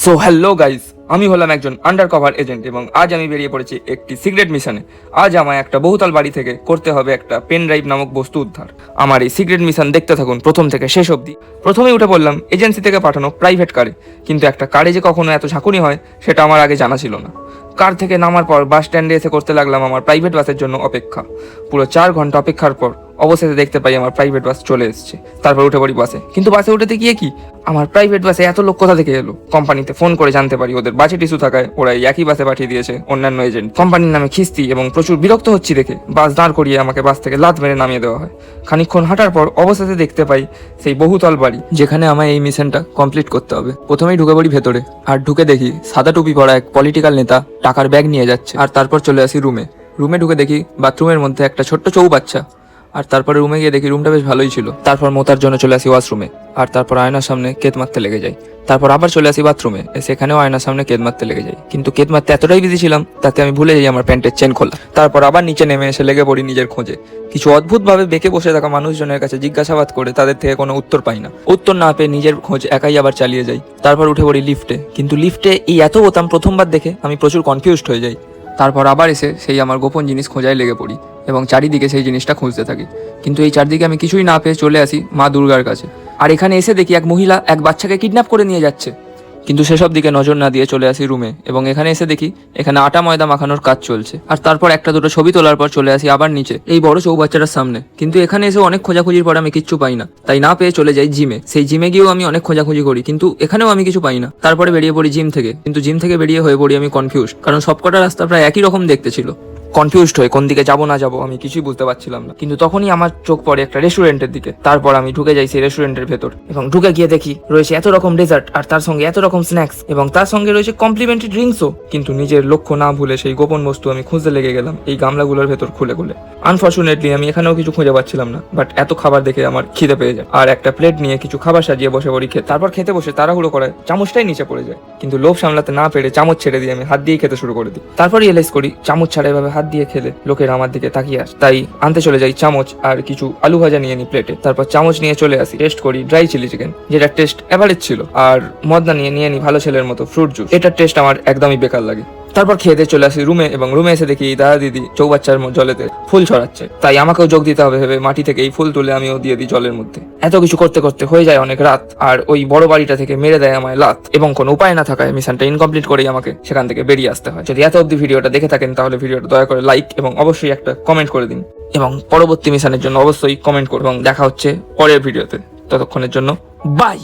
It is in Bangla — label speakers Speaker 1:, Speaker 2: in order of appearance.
Speaker 1: সো হ্যালো গাইস, আমি হলাম একজন আন্ডার কভার এজেন্ট এবং আজ আমি বেরিয়ে পড়েছি একটি সিক্রেট মিশনে। আজ আমায় একটা বহুতল বাড়ি থেকে করতে হবে একটা পেন ড্রাইভ নামক বস্তু উদ্ধার। আমার এই সিক্রেট মিশন দেখতে থাকুন প্রথম থেকে শেষ অবধি। প্রথমেই উঠে পড়লাম এজেন্সি থেকে পাঠানো প্রাইভেট কারে, কিন্তু একটা কারে যে কখনো এত ঝাঁকুনি হয় সেটা আমার আগে জানা ছিল না। কার থেকে নামার পর বাস স্ট্যান্ডে এসে করতে লাগলাম আমার প্রাইভেট বাসের জন্য অপেক্ষা। পুরো 4 ঘন্টা অপেক্ষার পর অবশেষে দেখতে পাই আমার প্রাইভেট বাস চলে এসেছে। তারপর উঠে পড়ি বাসে, কিন্তু বাসে উঠেতে গিয়ে কি আমার প্রাইভেট বাসে এত লোক কোথা থেকে এলো? কোম্পানিতে ফোন করে জানতে পারি ওদের বাজেট ইস্যু থাকায় ওরা এই একই বাসে পাঠিয়ে দিয়েছে অন্যান্য এজেন্ট। কোম্পানির নামে খিস্তি এবং প্রচুর বিরক্ত হচ্ছি দেখে বাস দাঁড় করিয়ে আমাকে বাস থেকে লাথ মেরে নামিয়ে দেওয়া হয়। খানিকক্ষণ হাঁটার পর অবশেষে দেখতে পাই সেই বহুতল বাড়ি যেখানে আমায় এই মিশনটা কমপ্লিট করতে হবে। প্রথমেই ঢুকে পড়ি ভেতরে, আর ঢুকে দেখি সাদা টুপি পরা এক পলিটিক্যাল নেতা টাকার ব্যাগ নিয়ে যাচ্ছে। আর তারপর চলে আসি রুমে ঢুকে দেখি বাথরুমের মধ্যে একটা ছোট্ট চৌবাচ্চা। আর তারপরে রুমে গিয়ে দেখি রুমটা বেশ ভালোই ছিল। তারপর মোতার জন্য চলে আসি ওয়াশরুমে, আর তারপর আয়নার সামনে কেত মারতে লেগে যাই। তারপর আবার চলে আসি বাথরুমে, সেখানেও আয়নার সামনে কেত মারতে লেগে যাই। কিন্তু কেত মারতে এতটাই বিজি ছিলাম তাতে আমি ভুলে যাই আমার প্যান্টের চেন খোলা। তারপর আবার নিচে নেমে এসে লেগে পড়ি নিজের খোঁজে। কিছু অদ্ভুতভাবে বেঁকে বসে থাকা মানুষজনের কাছে জিজ্ঞাসাবাদ করে তাদের থেকে কোনো উত্তর পাই না। উত্তর না পেয়ে নিজের খোঁজ একাই আবার চালিয়ে যাই। তারপর উঠে পড়ি লিফটে, কিন্তু লিফটে এই এত বোতাম প্রথমবার দেখে আমি প্রচুর কনফিউজড হয়ে যাই। তারপর আবার এসে সেই আমার গোপন জিনিস খোঁজায় লেগে পড়ি এবং চারিদিকে সেই জিনিসটা খুঁজতে থাকি। কিন্তু এই চারদিকে আমি কিছুই না পেয়ে চলে আসি মা দুর্গার কাছে। আর এখানে এসে দেখি এক মহিলা এক বাচ্চাকে কিডন্যাপ করে নিয়ে যাচ্ছে। কিন্তু সেসব দিকে নজর না দিয়ে চলে আসি রুমে, এবং এখানে এসে দেখি এখানে আটা ময়দা মাখানোর কাজ চলছে। আর তারপর একটা দুটো ছবি তোলার পর চলে আসি আবার নিচে এই বড় চৌবাচ্চাটার সামনে। কিন্তু এখানে এসে অনেক খোঁজাখুঁজির পর আমি কিচ্ছু পাই না, তাই না পেয়ে চলে যাই জিমে। সেই জিমে গিয়েও আমি অনেক খোঁজাখুঁজি করি, কিন্তু এখানেও আমি কিছু পাই না। তারপরে বেরিয়ে পড়ি জিম থেকে, কিন্তু জিম থেকে বেরিয়ে হয়ে পড়ি আমি কনফিউজ, কারণ সবকটা রাস্তা প্রায় একই রকম দেখতে ছিল। কনফিউজড হয়ে কোন দিকে যাবো না যাবো আমি কিছুই বুঝতে পারছিলাম না। কিন্তু তখনই আমার চোখ পড়ে একটা রেস্টুরেন্টের দিকে। তারপর আমি ঢুকে যাই সেই রেস্টুরেন্টের ভেতর, এবং ঢুকে গিয়ে দেখি রয়েছে এত রকম ডেজার্ট, আর তার সঙ্গে এত রকম স্ন্যাক্স, এবং তার সঙ্গে রয়েছে কমপ্লিমেন্টারি ড্রিঙ্কসও। কিন্তু নিজের লক্ষ্য না ভুলে সেই গোপন বস্তু আমি খুঁজতে লেগে গেলাম এই গামলাগুলোর ভেতর খুলে খুলে। আনফর্চুনেটলি আমি এখানেও কিছু খুঁজে পাচ্ছিলাম না, বাট এত খাবার দেখে আমার খিদে পেয়ে যায়। আর একটা প্লেট নিয়ে কিছু খাবার সাজিয়ে বসে পড়ি খেতে। তারপর খেতে বসে তাড়াহুড়ো করায় চামচটাই নিচে পড়ে যায়, কিন্তু লোভ সামলাতে না পেরে চামচ ছেড়ে দিয়ে আমি হাত দিয়ে খেতে শুরু করে দিই। তারপর রিয়েলাইজ করি চামচ ছাড়া এভাবে হাত দিয়ে খেলে লোকের আমার দিকে তাকিয়ে আসে। তাই আনতে চলে যাই চামচ আর কিছু আলু ভাজা নিয়ে নিই প্লেটে। তারপর চামচ নিয়ে চলে আসি টেস্ট করি ড্রাই চিলি চিকেন, যেটা টেস্ট এভারেজ ছিল। আর মদনা নিয়ে নিই ভালো ছেলের মতো ফ্রুট জুস, এটার টেস্ট আমার একদমই বেকার লাগে। তারপর খেয়ে চলে আসি রুমে, এবং রুমে এসে দেখি দাদা দিদি চৌবাচ্চার জলেতে ফুল ছড়াচ্ছে। তাই আমাকেও যোগ দিতে হবে ভেবে মাটি থেকে এই ফুল তুলে আমিও দিয়ে দিই জলের মধ্যে। এত কিছু করতে করতে হয়ে যায় অনেক রাত, আর ওই বড় বাড়িটা থেকে মেরে দেয় আমায় লাত, এবং কোনো উপায় না থাকায় মিশনটা ইনকমপ্লিট করেই আমাকে সেখান থেকে বেরিয়ে আসতে হয়। যদি এত অব্দি ভিডিওটা দেখে থাকেন তাহলে ভিডিওটা দয়া করে লাইক এবং অবশ্যই একটা কমেন্ট করে দিন, এবং পরবর্তী মিশনের জন্য অবশ্যই কমেন্ট করুন। এবং দেখা হচ্ছে পরের ভিডিওতে, ততক্ষণের জন্য বাই।